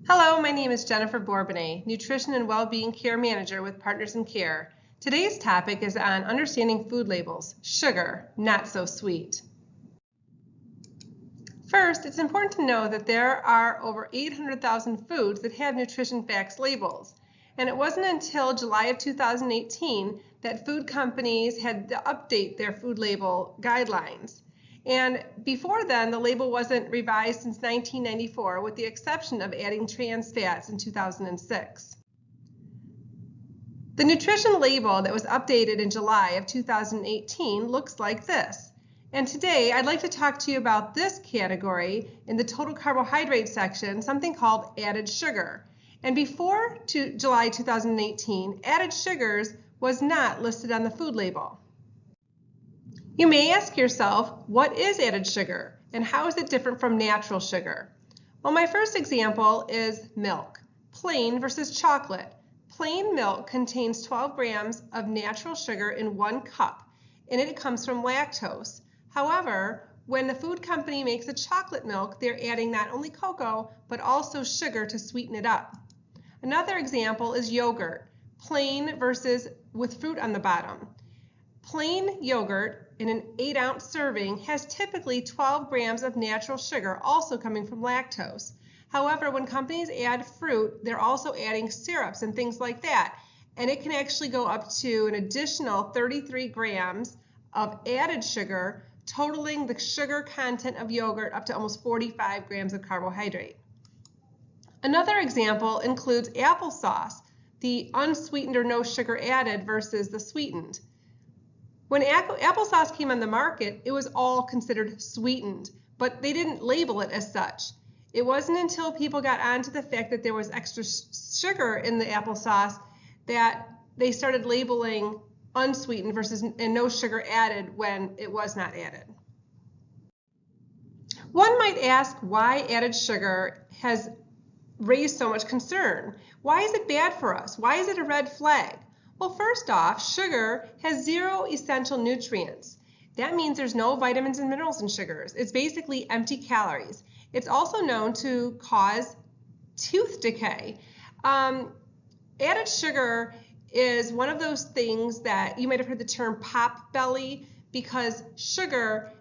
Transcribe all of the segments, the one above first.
Hello, my name is Jennifer Bourbonnais, Nutrition and Wellbeing Care Manager with Partners in Care. Today's topic is on understanding food labels, sugar, not so sweet. First, it's important to know that there are over 800,000 foods that have nutrition facts labels. And it wasn't until July of 2018 that food companies had to update their food label guidelines. And before then, the label wasn't revised since 1994, with the exception of adding trans fats in 2006. The nutrition label that was updated in July of 2018 looks like this. And today, I'd like to talk to you about this category in the total carbohydrate section, something called added sugar. And before July 2018, added sugars was not listed on the food label. You may ask yourself, what is added sugar and how is it different from natural sugar? Well, my first example is milk, plain versus chocolate. Plain milk contains 12 grams of natural sugar in 1 cup, and it comes from lactose. However, when the food company makes a chocolate milk, they're adding not only cocoa, but also sugar to sweeten it up. Another example is yogurt, plain versus with fruit on the bottom. Plain yogurt in an 8-ounce serving has typically 12 grams of natural sugar, also coming from lactose. However, when companies add fruit, they're also adding syrups and things like that, and it can actually go up to an additional 33 grams of added sugar, totaling the sugar content of yogurt up to almost 45 grams of carbohydrate. Another example includes applesauce, the unsweetened or no sugar added versus the sweetened. When applesauce came on the market, it was all considered sweetened, but they didn't label it as such. It wasn't until people got onto the fact that there was extra sugar in the applesauce that they started labeling unsweetened versus and no sugar added when it was not added. One might ask why added sugar has raised so much concern. Why is it bad for us? Why is it a red flag? Well, first off, sugar has 0 essential nutrients. That means there's no vitamins and minerals in sugars. It's basically empty calories. It's also known to cause tooth decay. Added sugar is one of those things that you might have heard the term pop belly, because sugar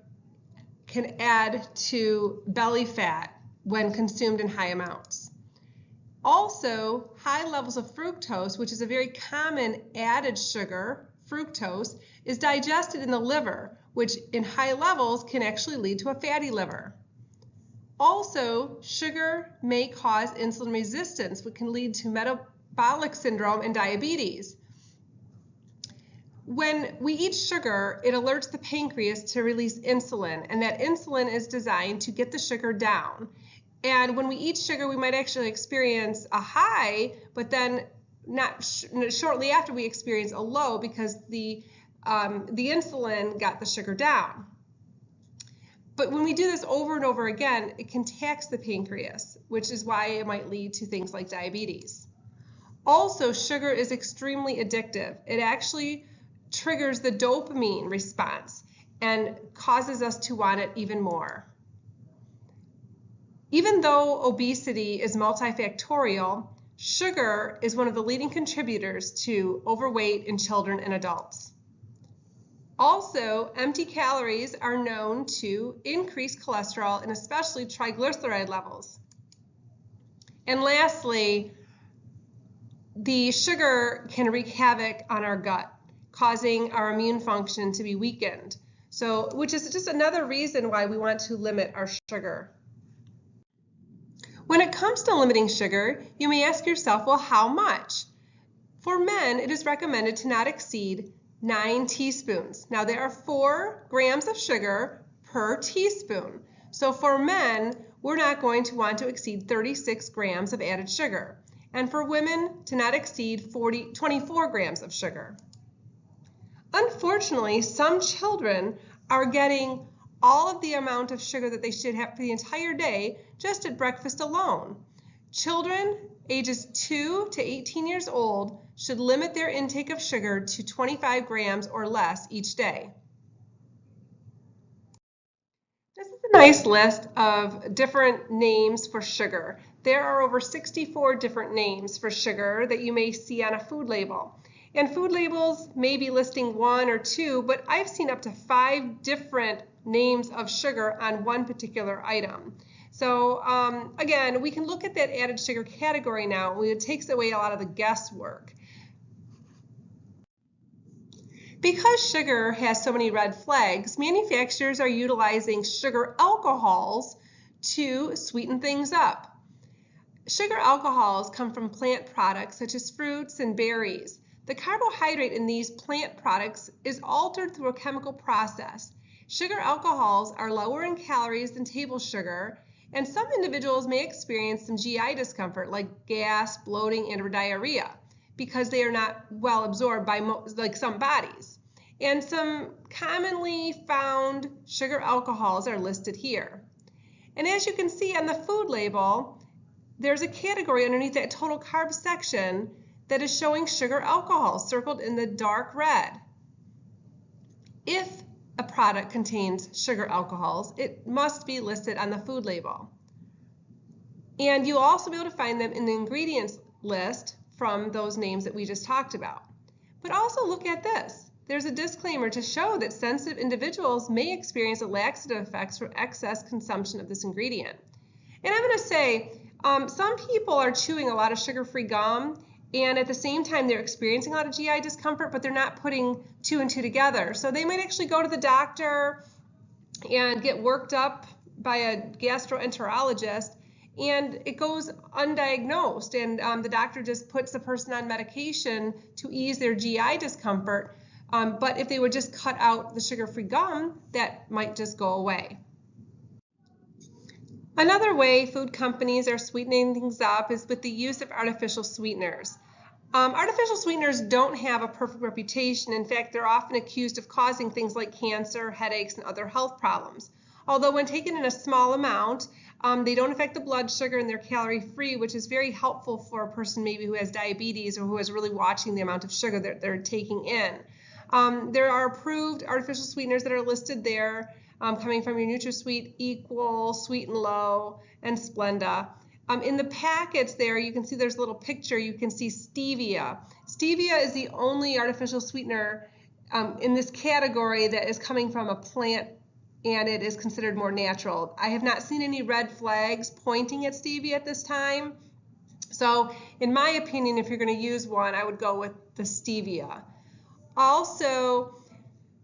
can add to belly fat when consumed in high amounts. Also, high levels of fructose, which is a very common added sugar, fructose, is digested in the liver, which in high levels can actually lead to a fatty liver. Also, sugar may cause insulin resistance, which can lead to metabolic syndrome and diabetes. When we eat sugar, it alerts the pancreas to release insulin, and that insulin is designed to get the sugar down. And when we eat sugar, we might actually experience a high, but then shortly after we experience a low because the insulin got the sugar down. But when we do this over and over again, it can tax the pancreas, which is why it might lead to things like diabetes. Also, sugar is extremely addictive. It actually triggers the dopamine response and causes us to want it even more. Even though obesity is multifactorial, sugar is one of the leading contributors to overweight in children and adults. Also, empty calories are known to increase cholesterol and especially triglyceride levels. And lastly, the sugar can wreak havoc on our gut, causing our immune function to be weakened. Which is just another reason why we want to limit our sugar. When it comes to limiting sugar, you may ask yourself, well, how much? For men, it is recommended to not exceed 9 teaspoons. Now, there are 4 grams of sugar per teaspoon. So for men, we're not going to want to exceed 36 grams of added sugar. And for women, to not exceed 24 grams of sugar. Unfortunately, some children are getting all of the amount of sugar that they should have for the entire day just at breakfast alone. Children ages 2 to 18 years old should limit their intake of sugar to 25 grams or less each day. This is Nice list of different names for sugar. There are over 64 different names for sugar that you may see on a food label. And food labels may be listing one or two, but I've seen up to 5 different names of sugar on one particular item. So again, we can look at that added sugar category now. It takes away a lot of the guesswork. Because sugar has so many red flags, manufacturers are utilizing sugar alcohols to sweeten things up. Sugar alcohols come from plant products such as fruits and berries. The carbohydrate in these plant products is altered through a chemical process. Sugar alcohols are lower in calories than table sugar, and some individuals may experience some GI discomfort like gas, bloating, and or diarrhea because they are not well absorbed by some bodies. And some commonly found sugar alcohols are listed here. And as you can see on the food label, there's a category underneath that total carb section that is showing sugar alcohols circled in the dark red. If a product contains sugar alcohols, it must be listed on the food label. And you'll also be able to find them in the ingredients list from those names that we just talked about. But also look at this. There's a disclaimer to show that sensitive individuals may experience a laxative effects from excess consumption of this ingredient. And I'm going to say, some people are chewing a lot of sugar-free gum, and at the same time they're experiencing a lot of GI discomfort, but they're not putting 2 and 2 together. So they might actually go to the doctor and get worked up by a gastroenterologist, and it goes undiagnosed, and the doctor just puts the person on medication to ease their GI discomfort. But if they would just cut out the sugar-free gum, that might just go away. Another way food companies are sweetening things up is with the use of artificial sweeteners. Artificial sweeteners don't have a perfect reputation. In fact, they're often accused of causing things like cancer, headaches, and other health problems. Although when taken in a small amount, they don't affect the blood sugar and they're calorie-free, which is very helpful for a person maybe who has diabetes or who is really watching the amount of sugar that they're taking in. There are approved artificial sweeteners that are listed there, coming from your NutraSweet, Equal, Sweet and Low, and Splenda. In the packets there, you can see there's a little picture. You can see stevia. Stevia is the only artificial sweetener in this category that is coming from a plant, and it is considered more natural. I have not seen any red flags pointing at stevia at this time. So in my opinion, if you're going to use one, I would go with the stevia. Also,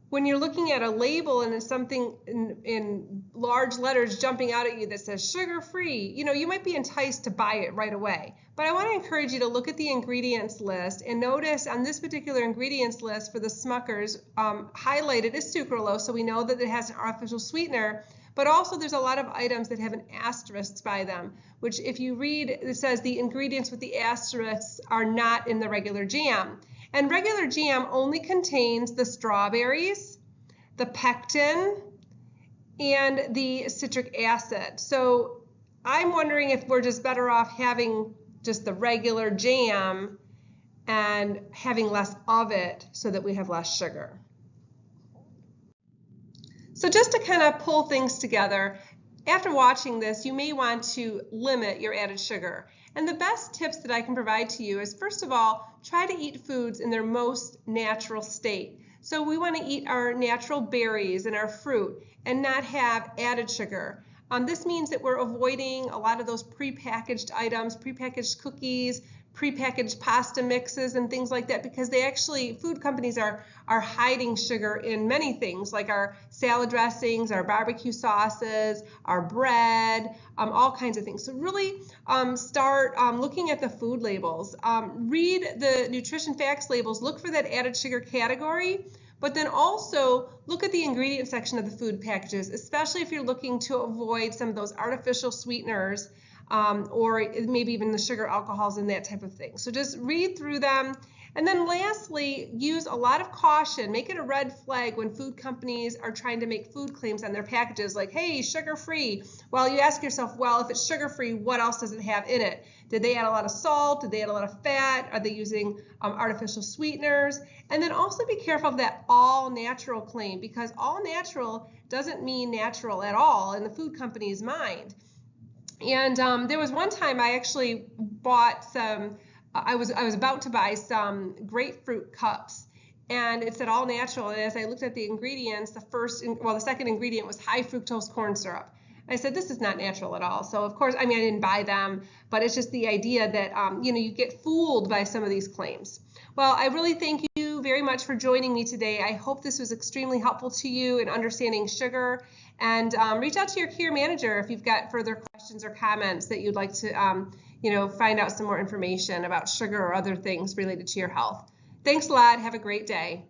when you're looking at a label and there's something in large letters jumping out at you that says sugar-free, you might be enticed to buy it right away. But I want to encourage you to look at the ingredients list and notice on this particular ingredients list for the Smuckers, highlighted is sucralose, so we know that it has an artificial sweetener, but also there's a lot of items that have an asterisk by them, which if you read, it says the ingredients with the asterisks are not in the regular jam. And regular jam only contains the strawberries, the pectin, and the citric acid. So I'm wondering if we're just better off having just the regular jam and having less of it so that we have less sugar. So just to kind of pull things together, after watching this, you may want to limit your added sugar. And the best tips that I can provide to you is, first of all, try to eat foods in their most natural state. So we want to eat our natural berries and our fruit and not have added sugar. This means that we're avoiding a lot of those prepackaged items, prepackaged cookies, prepackaged pasta mixes and things like that, because they actually, food companies are hiding sugar in many things like our salad dressings, our barbecue sauces, our bread, all kinds of things. So really start looking at the food labels. Read the nutrition facts labels, look for that added sugar category, but then also look at the ingredient section of the food packages, especially if you're looking to avoid some of those artificial sweeteners or maybe even the sugar alcohols and that type of thing. So just read through them. And then lastly, use a lot of caution. Make it a red flag when food companies are trying to make food claims on their packages like, hey, sugar-free. Well, you ask yourself, well, if it's sugar-free, what else does it have in it? Did they add a lot of salt? Did they add a lot of fat? Are they using artificial sweeteners? And then also be careful of that all natural claim, because all natural doesn't mean natural at all in the food company's mind. And there was one time I actually bought some, I was about to buy some grapefruit cups, and it said all natural. And as I looked at the ingredients, the second ingredient was high fructose corn syrup. I said, this is not natural at all. So of course, I mean, I didn't buy them, but it's just the idea that you get fooled by some of these claims. Well, I really thank you very much for joining me today. I hope this was extremely helpful to you in understanding sugar. And reach out to your care manager if you've got further questions or comments that you'd like to find out some more information about sugar or other things related to your health. Thanks a lot. Have a great day.